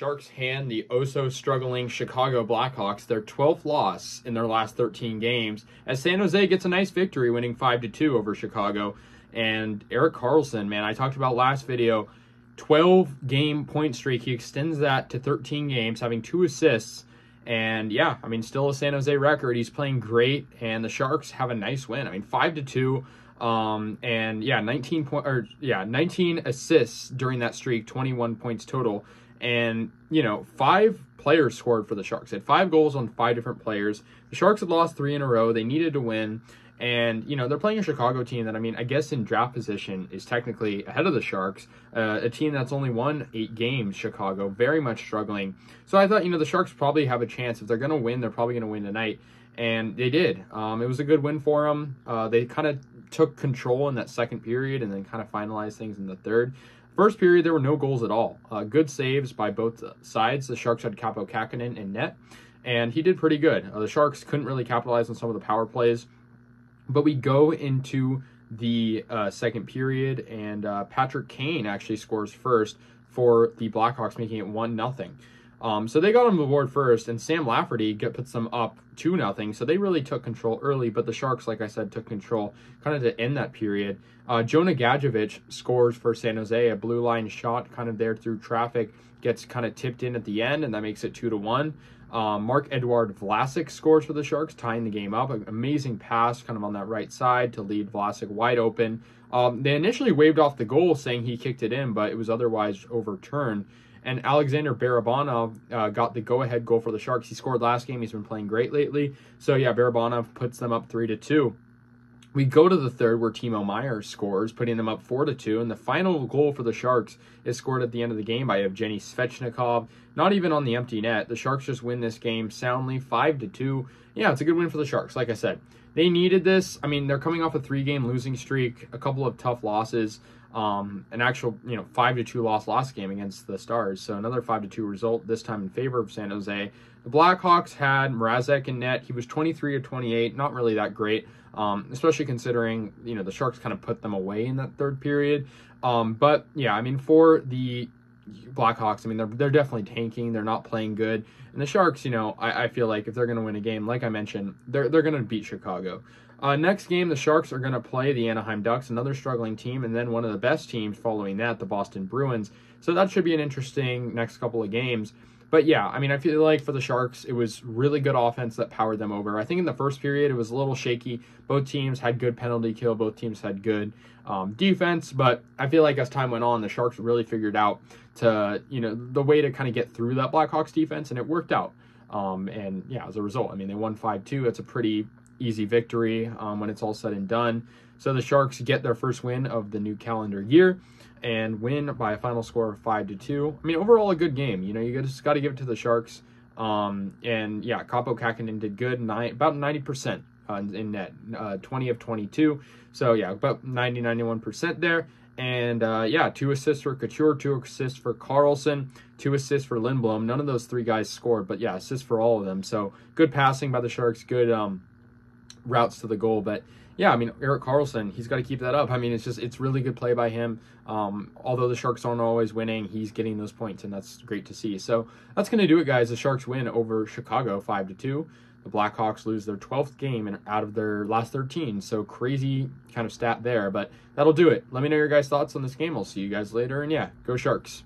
Sharks hand the oh-so-struggling Chicago Blackhawks their 12th loss in their last 13 games, as San Jose gets a nice victory, winning 5-2 over Chicago. And Erik Karlsson, man, I talked about last video, 12-game point streak. He extends that to 13 games, having 2 assists. And yeah, I mean, still a San Jose record. He's playing great, and the Sharks have a nice win. I mean, 5-2. And yeah, 19 assists during that streak, 21 points total. And, you know, 5 players scored for the Sharks. They had 5 goals on 5 different players. The Sharks had lost 3 in a row. They needed to win. And, you know, they're playing a Chicago team that, I mean, I guess in draft position is technically ahead of the Sharks. A team that's only won 8 games, Chicago, very much struggling. So I thought, you know, the Sharks probably have a chance. If they're going to win, they're probably going to win tonight. And they did. It was a good win for them. They kind of took control in that second period and then kind of finalized things in the third. First period, there were no goals at all. Good saves by both sides. The Sharks had Kaapo Kähkönen in net, and he did pretty good. The Sharks couldn't really capitalize on some of the power plays. But we go into the second period, and Patrick Kane actually scores first for the Blackhawks, making it 1-0. So they got on the board first, and Sam Lafferty puts them up 2-0. So they really took control early, but the Sharks, like I said, took control kind of to end that period. Jonah Gadjovich scores for San Jose, a blue line shot kind of there through traffic, gets kind of tipped in at the end, and that makes it 2-1. Marc-Edouard Vlasic scores for the Sharks, tying the game up. An amazing pass kind of on that right side to lead Vlasic wide open. They initially waved off the goal, saying he kicked it in, but it was otherwise overturned. And Alexander Barabanov got the go-ahead goal for the Sharks. He scored last game. He's been playing great lately. So, yeah, Barabanov puts them up 3-2. We go to the third where Timo Meier scores, putting them up 4-2. And the final goal for the Sharks is scored at the end of the game by Evgeny Svechnikov. Not even on the empty net. The Sharks just win this game soundly, 5-2. Yeah, it's a good win for the Sharks. Like I said, they needed this. I mean, they're coming off a 3-game losing streak, a couple of tough losses. An actual, 5-2 loss last game against the Stars. So another 5-2 result, this time in favor of San Jose. The Blackhawks had Mrazek in net. He was 23 of 28, not really that great, especially considering, the Sharks kind of put them away in that third period. But yeah, I mean, for the Blackhawks, I mean, they're definitely tanking. They're not playing good. And the Sharks, I feel like if they're going to win a game, like I mentioned, they're going to beat Chicago. Next game, the Sharks are going to play the Anaheim Ducks, another struggling team, and then one of the best teams following that, the Boston Bruins. So that should be an interesting next couple of games. But yeah, I mean, I feel like for the Sharks, it was really good offense that powered them over. I think in the first period, it was a little shaky. Both teams had good penalty kill. Both teams had good defense. But I feel like as time went on, the Sharks really figured out the way to kind of get through that Blackhawks defense, and it worked out. And yeah, as a result, I mean, they won 5-2. It's a pretty easy victory when it's all said and done. So the Sharks get their first win of the new calendar year and win by a final score of 5-2. I mean, overall a good game. You just got to give it to the Sharks. And yeah, Kaapo Kähkönen did good, about 90% in net, 20 of 22. So yeah, about 91% there. And yeah, 2 assists for Couture, 2 assists for Karlsson, 2 assists for Lindblom. None of those 3 guys scored, but yeah, assists for all of them. So good passing by the Sharks, good routes to the goal. But yeah, I mean, Erik Karlsson, he's got to keep that up. I mean, it's really good play by him. Although the Sharks aren't always winning, he's getting those points, and that's great to see. So that's going to do it, guys. The Sharks win over Chicago 5-2. The Blackhawks lose their 12th game out of their last 13. So crazy kind of stat there, but that'll do it. Let me know your guys' thoughts on this game. I'll see you guys later, and yeah, go Sharks.